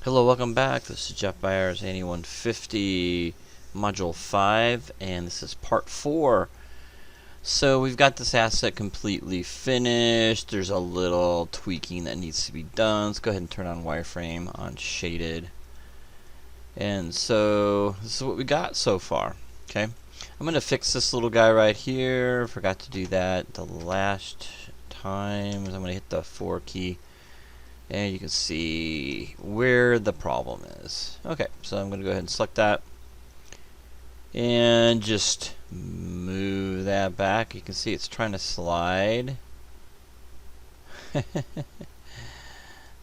Hello, welcome back. This is Jeff Byers, 8150 Module 5, and this is Part 4. So we've got this asset completely finished. There's a little tweaking that needs to be done. Let's go ahead and turn on wireframe on shaded. And so this is what we got so far. Okay, I'm going to fix this little guy right here. Forgot to do that the last time. I'm going to hit the 4 key. And you can see where the problem is. Okay, so I'm going to go ahead and select that. And just move that back. You can see it's trying to slide.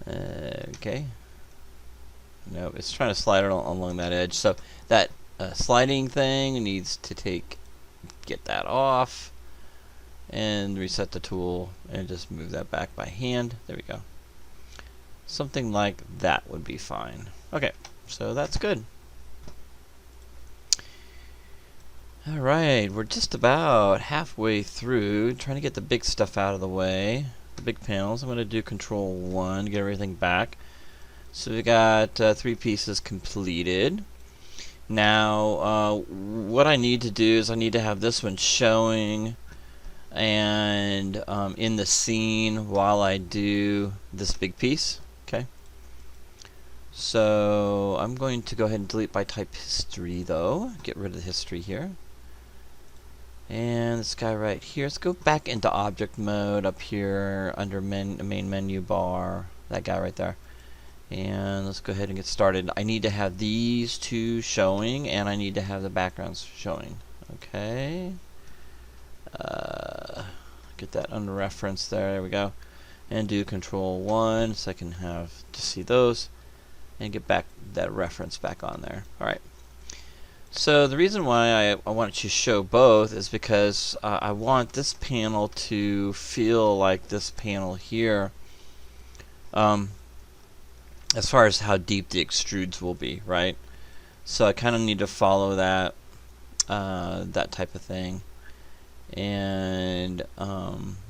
Okay. No, it's trying to slide along that edge. So that sliding thing needs to get that off. And reset the tool and just move that back by hand. There we go. Something like that would be fine. Okay, so that's good. Alright, we're just about halfway through, trying to get the big stuff out of the way. The big panels. I'm going to do Control 1 to get everything back. So we got 3 pieces completed. Now, what I need to do is I need to have this one showing and in the scene while I do this big piece. Okay. So I'm going to go ahead and delete by type history though. Get rid of the history here. And this guy right here. Let's go back into object mode up here under main menu bar. That guy right there. And let's go ahead and get started. I need to have these two showing and I need to have the backgrounds showing. Okay. Get that under reference there. There we go. And do Control 1 so I can have to see those and get back that reference back on there. Alright. So the reason why I want to show both is because I want this panel to feel like this panel here as far as how deep the extrudes will be, right? So I kind of need to follow that that type of thing. And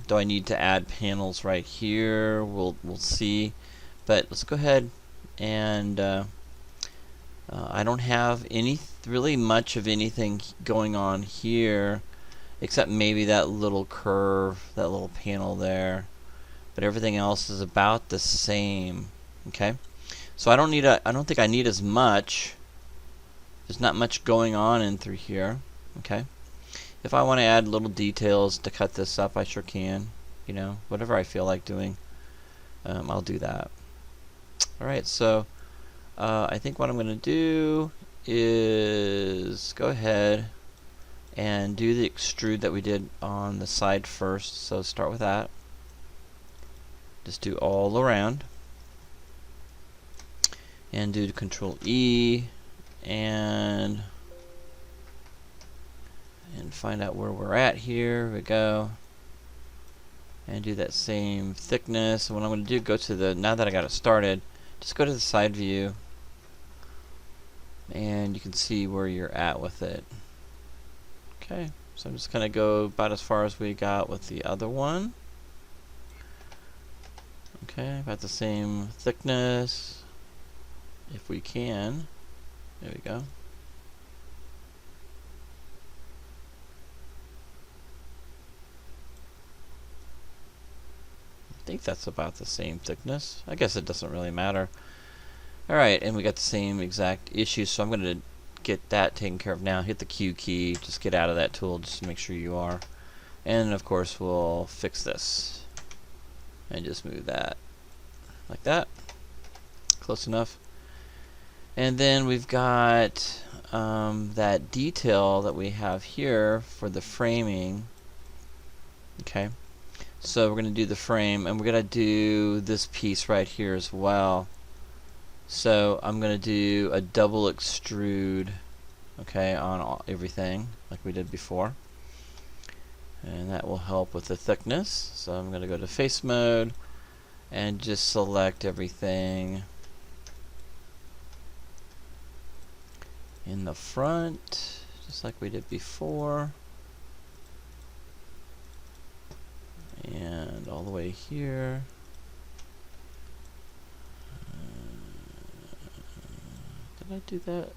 do I need to add panels right here? We'll see. But let's go ahead and I don't have really much of anything going on here except maybe that little curve, that little panel there. But everything else is about the same. Okay? So I don't think I need as much. There's not much going on in through here. Okay? If I want to add little details to cut this up, I sure can. You know, whatever I feel like doing, I'll do that. Alright, so I think what I'm going to do is go ahead and do the extrude that we did on the side first. So start with that. Just do all around. And do Control E and find out where we're at here. We go. And do that same thickness. And what I'm going to do, go to the, now that I got it started, just go to the side view. And you can see where you're at with it. Okay, so I'm just going to go about as far as we got with the other one. Okay, about the same thickness. If we can. There we go. I think that's about the same thickness. I guess it doesn't really matter. Alright, and we got the same exact issue, so I'm going to get that taken care of now. Hit the Q key, just get out of that tool just to make sure you are. And of course we'll fix this. And just move that like that. Close enough. And then we've got that detail that we have here for the framing. Okay. So we're going to do the frame, and we're going to do this piece right here as well. So I'm going to do a double extrude, okay, on everything like we did before. And that will help with the thickness. So I'm going to go to face mode and just select everything in the front, just like we did before. And all the way here. Did I do that?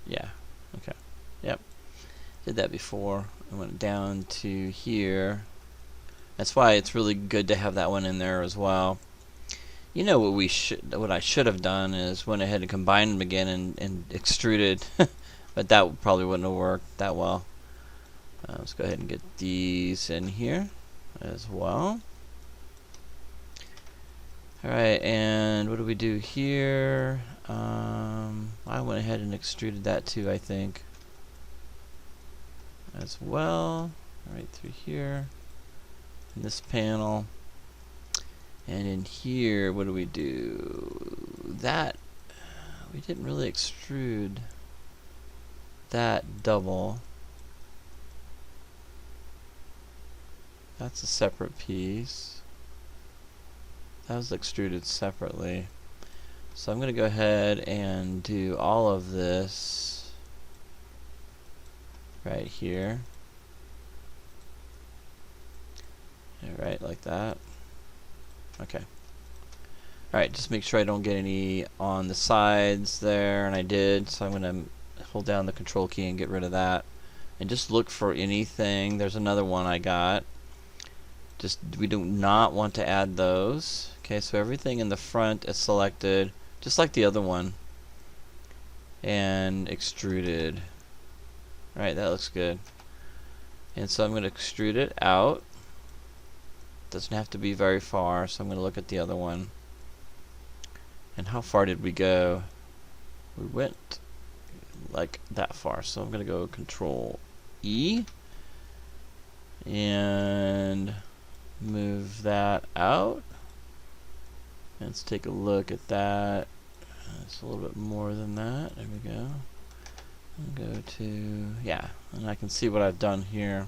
Yeah, okay. Yep. Did that before. I went down to here. That's why it's really good to have that one in there as well. You know what I should have done is went ahead and combined them again and extruded, but that probably wouldn't have worked that well. Let's go ahead and get these in here as well. Alright, and what do we do here? I went ahead and extruded that too, I think, as well. Right through here, in this panel. And in here, what do we do? That, we didn't really extrude that double. That's a separate piece. That was extruded separately. So I'm going to go ahead and do all of this right here. Alright, like that. Okay. Alright, just make sure I don't get any on the sides there, and I did, so I'm going to hold down the control key and get rid of that. And just look for anything. There's another one I got. We do not want to add those. Okay, so everything in the front is selected, just like the other one, and extruded. Alright, that looks good. And so I'm going to extrude it out. Doesn't have to be very far, so I'm going to look at the other one. And how far did we go? We went like that far, so I'm going to go Control E and move that out. Let's take a look at that. It's a little bit more than that. There we go. I'll go to, yeah, and I can see what I've done here.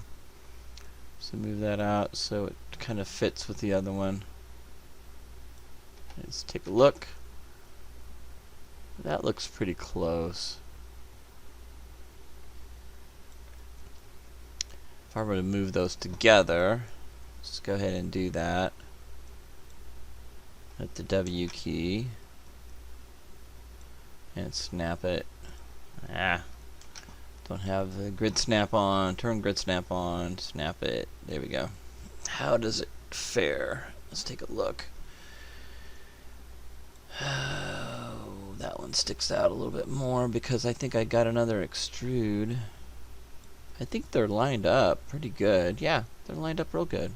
So move that out so it kind of fits with the other one. Let's take a look. That looks pretty close. If I were to move those together, let's go ahead and do that. Hit the W key and snap it. Don't have the grid snap on. Turn grid snap on. Snap it. There we go. How does it fare? Let's take a look. Oh, that one sticks out a little bit more because I think I got another extrude. I think they're lined up pretty good. Yeah, they're lined up real good.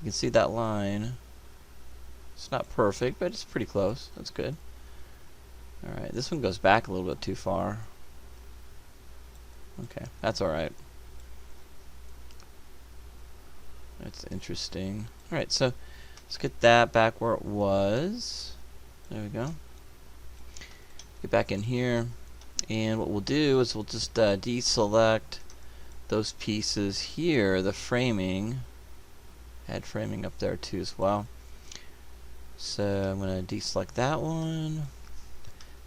You can see that line. It's not perfect, but it's pretty close. That's good. Alright, this one goes back a little bit too far. Okay, that's alright. That's interesting. Alright, so let's get that back where it was. There we go. Get back in here. And what we'll do is we'll just deselect those pieces here, the framing. Add framing up there too as well. So I'm going to deselect that one,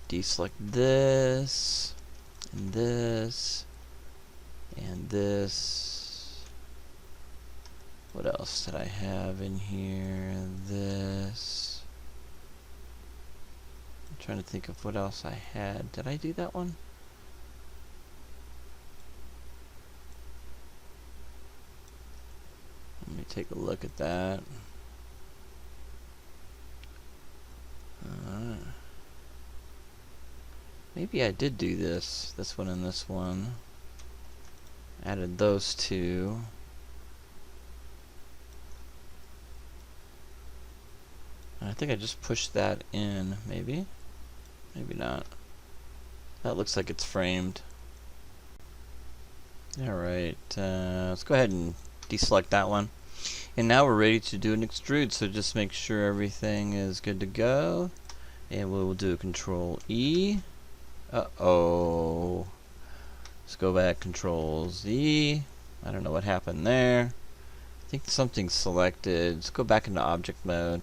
deselect this, and this, and this. What else did I have in here? This. I'm trying to think of what else I had. Did I do that one? Let me take a look at that. Maybe I did do this one and this one. Added those two. I think I just pushed that in, maybe? Maybe not. That looks like it's framed. Alright, let's go ahead and deselect that one. And now we're ready to do an extrude, so just make sure everything is good to go. And we will do Control E. Uh-oh. Let's go back, Control Z. I don't know what happened there. I think something's selected. Let's go back into object mode.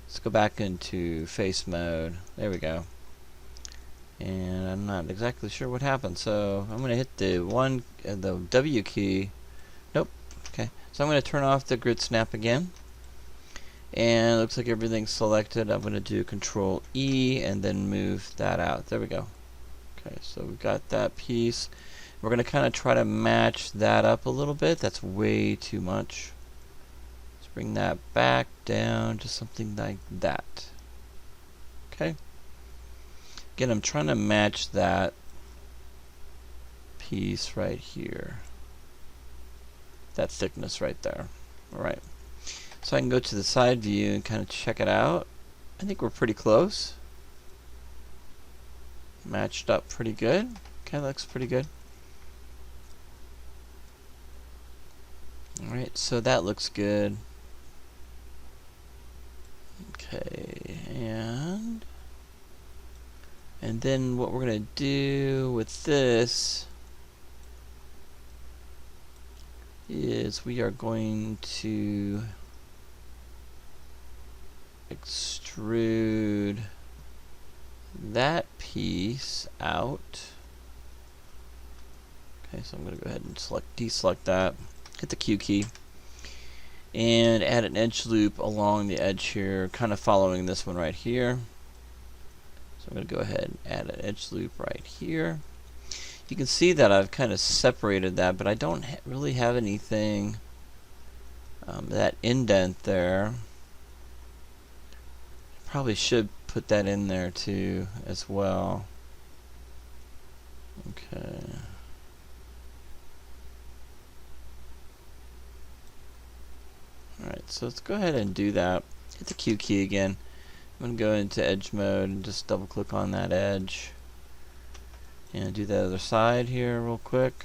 Let's go back into face mode. There we go. And I'm not exactly sure what happened, so I'm going to hit the W key. Nope. Okay. So I'm going to turn off the grid snap again. And it looks like everything's selected. I'm going to do Control E and then move that out. There we go. Okay, so we've got that piece. We're going to kind of try to match that up a little bit. That's way too much. Let's bring that back down to something like that. Okay. Again, I'm trying to match that piece right here. That thickness right there. Alright. So I can go to the side view and kind of check it out. I think we're pretty close. Matched up pretty good. Okay, looks pretty good. Alright, so that looks good. Okay, and then what we're going to do with this is we are going to extrude that piece out. Okay, so I'm going to go ahead and deselect that, hit the Q key, and add an edge loop along the edge here, kind of following this one right here. So I'm going to go ahead and add an edge loop right here. You can see that I've kind of separated that, but I don't really have anything, that indent there. Probably should put that in there too as well. Okay. Alright, so let's go ahead and do that. Hit the Q key again. I'm going to go into edge mode and just double click on that edge. And do the other side here real quick.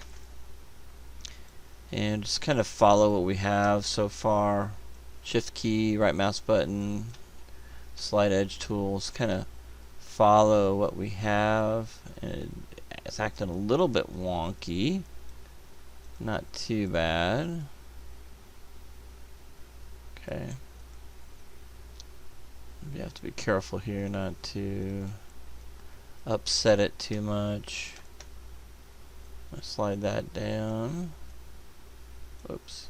And just kind of follow what we have so far. Shift key, right mouse button, slide edge tools, kind of follow what we have. And it's acting a little bit wonky. Not too bad. Okay. You have to be careful here not to upset it too much. I'll slide that down. Oops.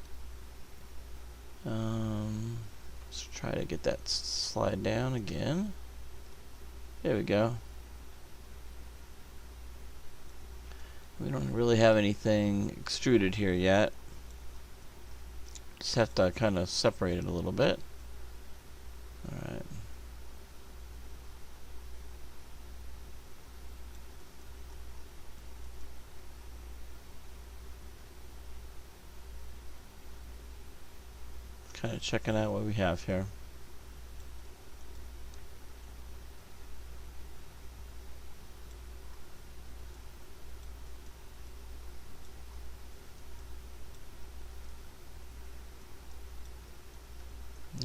Let's try to get that slide down again. There we go. We don't really have anything extruded here yet. Just have to kind of separate it a little bit. Alright. Kind of checking out what we have here.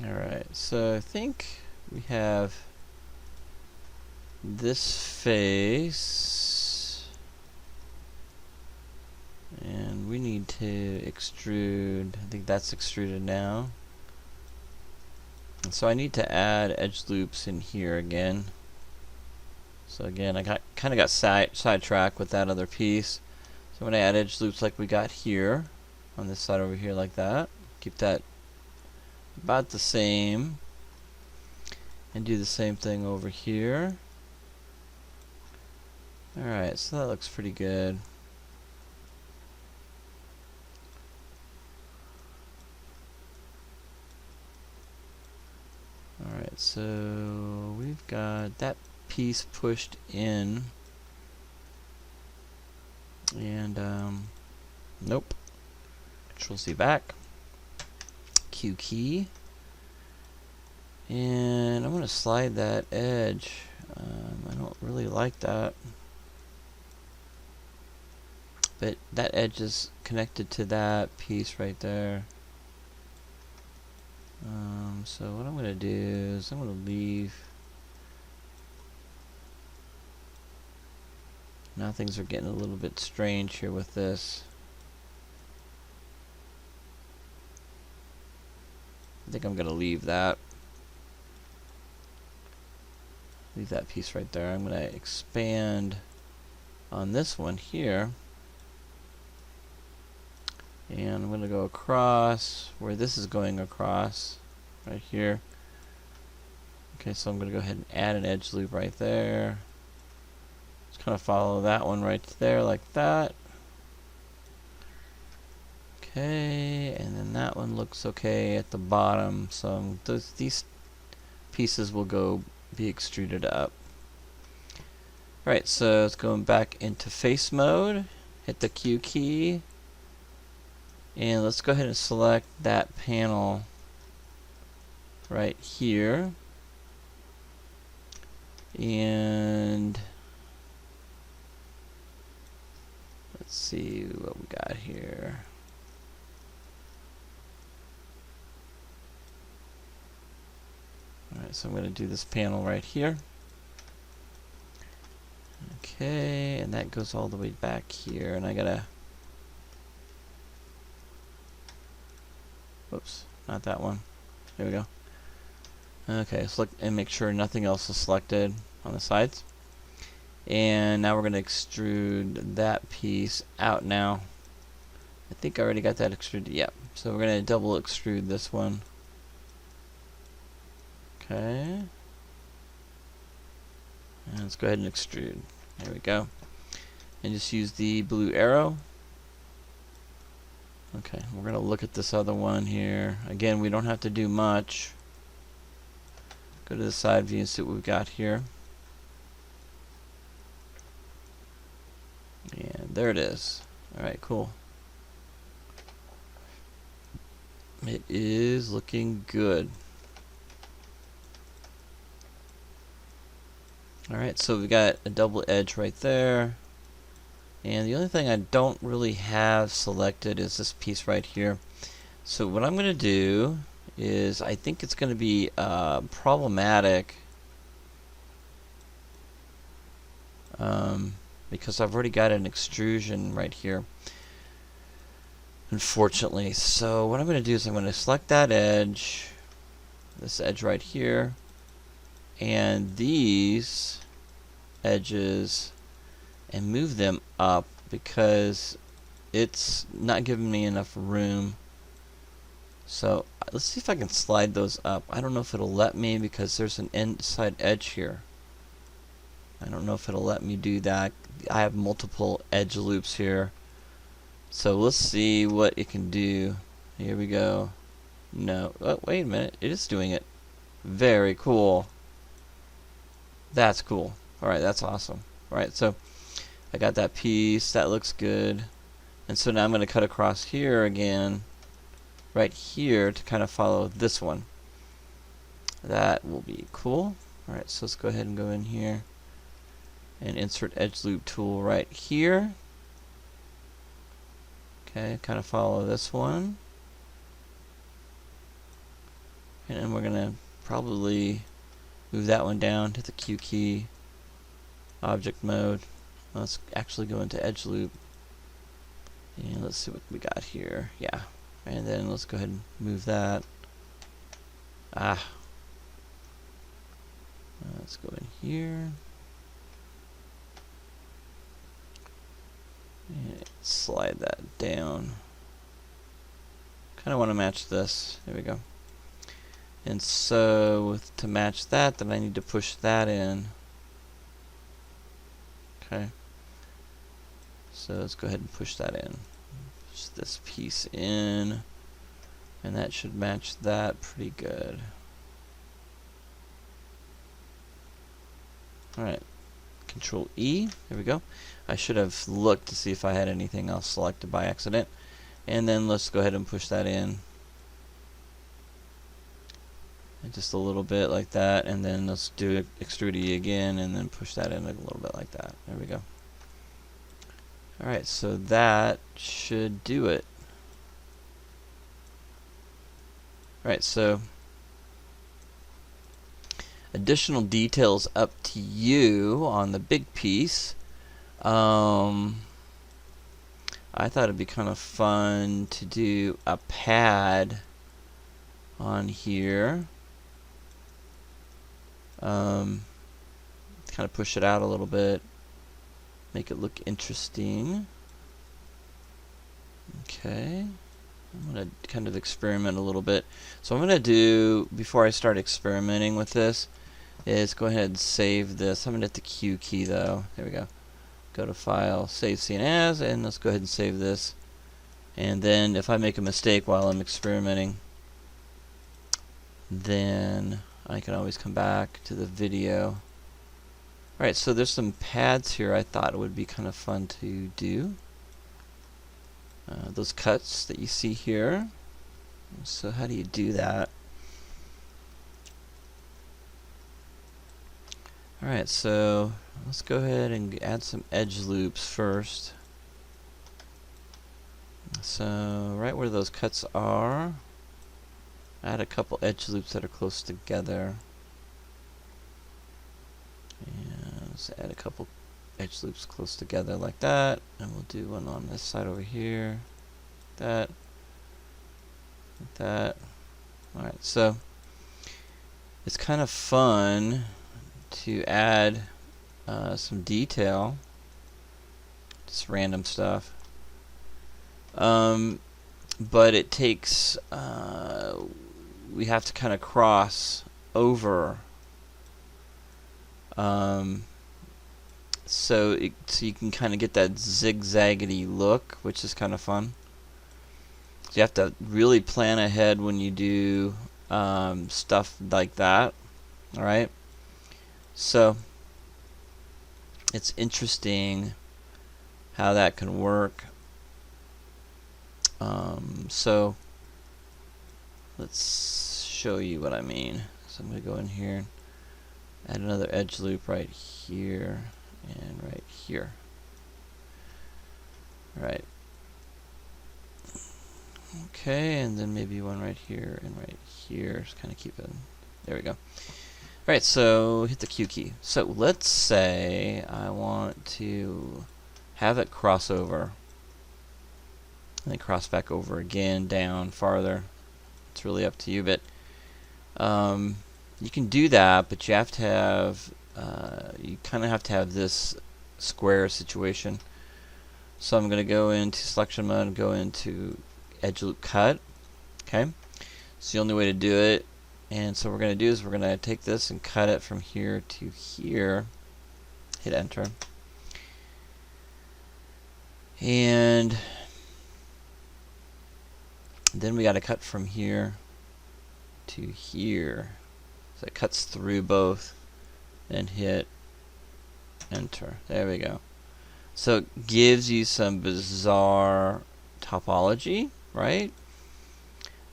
Alright, so I think we have this face, and we need to extrude. I think that's extruded now. And so I need to add edge loops in here again. So again, I kind of got sidetracked with that other piece. So I'm going to add edge loops like we got here on this side over here like that. Keep that about the same, and do the same thing over here. Alright, so that looks pretty good. Alright, so we've got that piece pushed in, and nope. Control C back, Q key, and I'm going to slide that edge. I don't really like that, but that edge is connected to that piece right there. So what I'm going to do is I'm going to leave. Now things are getting a little bit strange here with this. I think I'm going to leave that. Leave that piece right there. I'm going to expand on this one here. And I'm going to go across where this is going across, right here. Okay, so I'm going to go ahead and add an edge loop right there. Just kind of follow that one right there like that. Okay, and then that one looks okay at the bottom. So these pieces will be extruded up. Alright, so it's going back into face mode. Hit the Q key. And let's go ahead and select that panel right here. And let's see what we got here. Alright, so I'm going to do this panel right here. Okay, and that goes all the way back here, and I gotta, whoops, not that one. There we go. Okay, select and make sure nothing else is selected on the sides. And now we're gonna extrude that piece out now. I think I already got that extruded. Yep. So we're gonna double extrude this one. Okay. And let's go ahead and extrude. There we go. And just use the blue arrow. Okay, we're going to look at this other one here. Again, we don't have to do much. Go to the side view and see what we've got here. And there it is. Alright, cool. It is looking good. Alright, so we got a double edge right there. And the only thing I don't really have selected is this piece right here. So what I'm going to do is, I think it's going to be problematic because I've already got an extrusion right here, unfortunately. So what I'm going to do is I'm going to select that edge, this edge right here, and these edges, and move them up because it's not giving me enough room. So let's see if I can slide those up. I don't know if it'll let me because there's an inside edge here. I don't know if it'll let me do that. I have multiple edge loops here. So let's see what it can do. Here we go. No. Oh, wait a minute. It is doing it. Very cool. That's cool. Alright, that's awesome. Alright, so I got that piece. That looks good. And so now I'm going to cut across here again, right here, to kind of follow this one. That will be cool. Alright, so let's go ahead and go in here and insert edge loop tool right here. Okay, kind of follow this one. And then we're going to probably move that one down to the Q key, object mode. Let's actually go into edge loop. And let's see what we got here. Yeah. And then let's go ahead and move that. Let's go in here. And slide that down. Kind of want to match this. There we go. And so to match that, then I need to push that in. Okay. So let's go ahead and push that in. Push this piece in. And that should match that pretty good. Alright. Control E. There we go. I should have looked to see if I had anything else selected by accident. And then let's go ahead and push that in. And just a little bit like that. And then let's do extrude E again and then push that in a little bit like that. There we go. Alright, so that should do it. Alright, so additional details up to you on the big piece. I thought it'd be kind of fun to do a pad on here. Kind of push it out a little bit, make it look interesting. Okay, I'm going to kind of experiment a little bit. So I'm going to do, before I start experimenting with this, is go ahead and save this. I'm going to hit the Q key though. There we go. Go to File, Save Scene As, and let's go ahead and save this. And then if I make a mistake while I'm experimenting, then I can always come back to the video. Alright, so there's some pads here I thought would be kind of fun to do. Those cuts that you see here. So how do you do that? Alright, so let's go ahead and add some edge loops first. So right where those cuts are, add a couple edge loops that are close together. And let's add a couple edge loops close together like that. And we'll do one on this side over here. That. Like that. Alright, so it's kind of fun to add some detail. Just random stuff. But it takes, we have to kind of cross over. So you can kind of get that zigzaggedy look, which is kind of fun. So you have to really plan ahead when you do stuff like that. Alright? So it's interesting how that can work. So let's show you what I mean. So I'm going to go in here and add another edge loop right here and right here. Right. Okay, and then maybe one right here and right here. Just kind of keep it. There we go. Alright, so hit the Q key. So let's say I want to have it cross over. And then cross back over again, down, farther. It's really up to you, but you can do that, but you have to have, you kind of have to have this square situation. So I'm going to go into selection mode and go into edge loop cut. Okay, it's the only way to do it. And so what we're going to do is we're going to take this and cut it from here to here. Hit enter. And then we got to cut from here to here. So it cuts through both. Then hit enter. There we go. So it gives you some bizarre topology, right?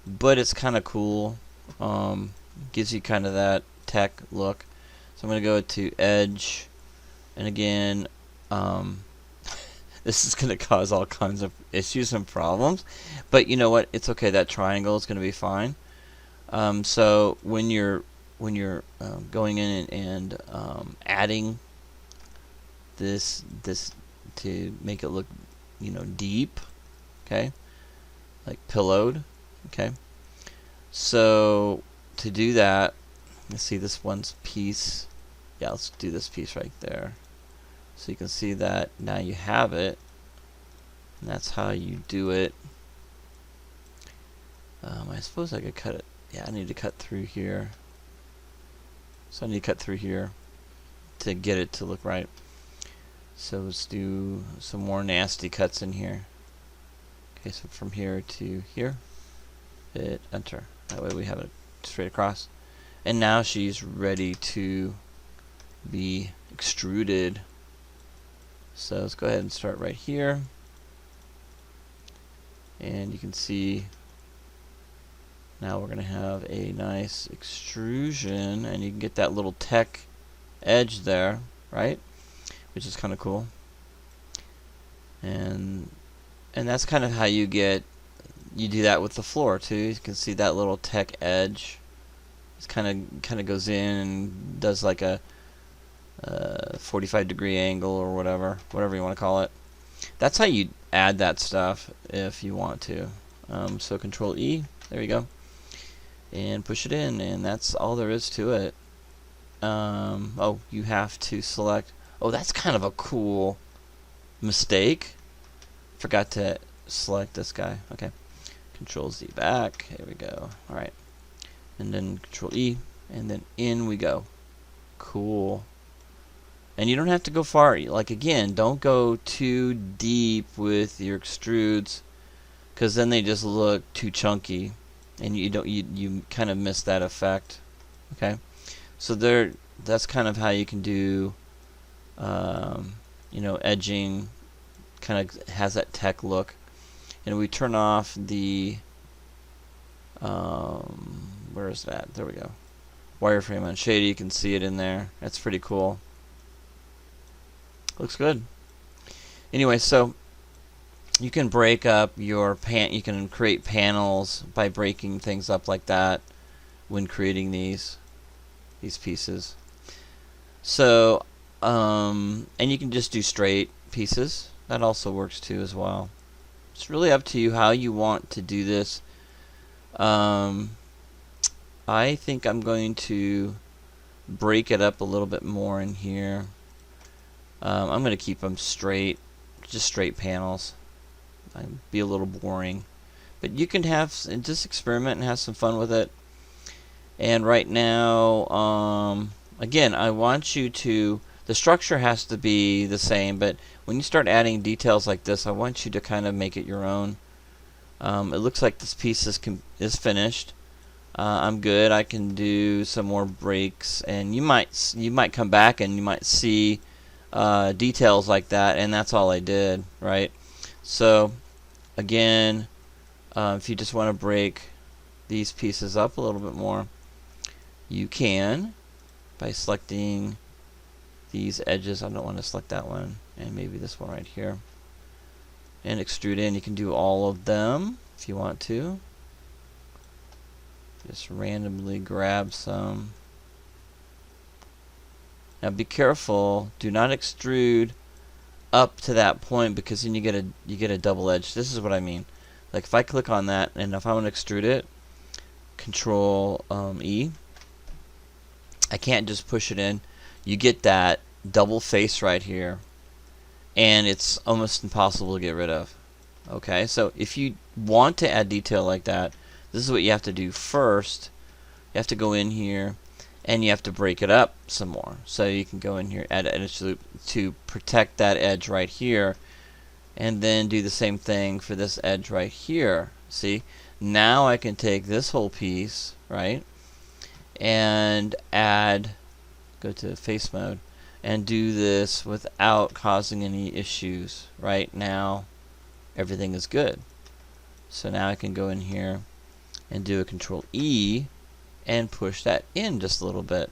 But it's kind of cool. Gives you kind of that tech look. So I'm going to go to edge, and again, this is going to cause all kinds of issues and problems, but you know what? It's okay. That triangle is going to be fine. So when you're going in and adding this to make it look, deep, okay, like pillowed, okay. So to do that, let's see this one's piece. Yeah, let's do this piece right there. So you can see that now you have it, and that's how you do it. I suppose I could cut it. Yeah, I need to cut through here. So I need to cut through here to get it to look right. So let's do some more nasty cuts in here. Okay, so from here to here, hit enter. That way we have it straight across. And now she's ready to be extruded. So let's go ahead and start right here. And you can see now we're going to have a nice extrusion, and you can get that little tech edge there, right? Which is kind of cool. And that's kind of how you do that with the floor too. You can see that little tech edge. It kind of goes in and does like a 45-degree angle or whatever you want to call it. That's how you add that stuff if you want to. So Control E, there you go, and push it in, and that's all there is to it. Oh, you have to select. Oh, that's kind of a cool mistake. Forgot to select this guy. Okay. Control Z back. Here we go. Alright. And then Control E. And then in we go. Cool. And you don't have to go far. Like, again, don't go too deep with your extrudes, because then they just look too chunky, and you kind of miss that effect. Okay, so that's kind of how you can do, you know, edging. Kind of has that tech look. And we turn off the where is that? There we go. Wireframe on shady. You can see it in there. That's pretty cool. Looks good. Anyway, so you can break up your you can create panels by breaking things up like that when creating these pieces. So and you can just do straight pieces. That also works too as well. It's really up to you how you want to do this. I think I'm going to break it up a little bit more in here. I'm going to keep them straight, just straight panels. I'd be a little boring, but you can just experiment and have some fun with it. And right now, again, I want you to, the structure has to be the same, but when you start adding details like this, I want you to kind of make it your own. It looks like this piece is finished. I'm good. I can do some more breaks, and you might come back and you might see details like that, and that's all I did, right? So again, if you just want to break these pieces up a little bit more, you can by selecting these edges. I don't want to select that one, and maybe this one right here, and extrude in. You can do all of them if you want to. Just randomly grab some. Now be careful, do not extrude up to that point, because then you get a double edge. This is what I mean. Like if I click on that, and if I want to extrude it, Control E, I can't just push it in. You get that double face right here, and it's almost impossible to get rid of. Okay, so if you want to add detail like that, this is what you have to do first. You have to go in here and you have to break it up some more. So you can go in here, add an edge loop to protect that edge right here, and then do the same thing for this edge right here. See, now I can take this whole piece, right, and go to face mode and do this without causing any issues. Right now everything is good. So now I can go in here and do a Control E and push that in just a little bit,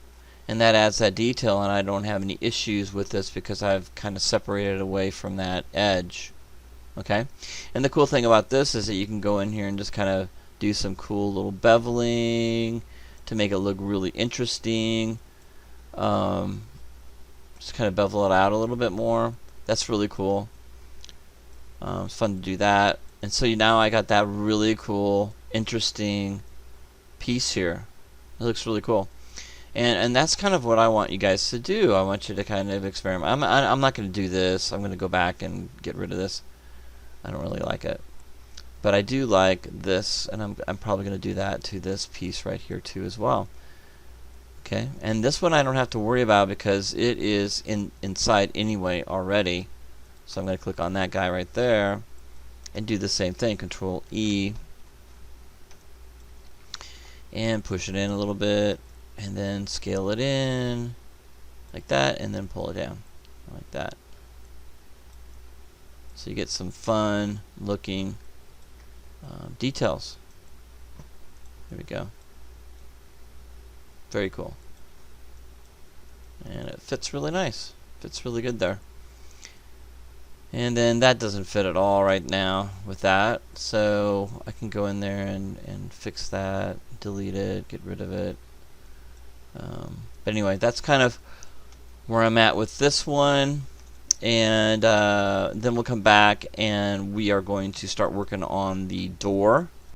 and that adds that detail, and I don't have any issues with this because I've kind of separated away from that edge. Okay, and the cool thing about this is that you can go in here and just kind of do some cool little beveling to make it look really interesting. Just kind of bevel it out a little bit more. That's really cool. It's fun to do that. And so now I got that really cool, interesting piece here. It looks really cool. And that's kind of what I want you guys to do. I want you to kind of experiment. I'm not going to do this. I'm going to go back and get rid of this. I don't really like it. But I do like this, and I'm probably going to do that to this piece right here too as well. Okay, and this one I don't have to worry about because it is inside anyway already. So I'm going to click on that guy right there and do the same thing, Control E, and push it in a little bit, and then scale it in like that, and then pull it down like that. So you get some fun looking details. There we go. Very cool. And it fits really nice. Fits really good there. And then that doesn't fit at all right now with that, so I can go in there and fix that, delete it, get rid of it. But anyway, that's kind of where I'm at with this one, and then we'll come back and we are going to start working on the door.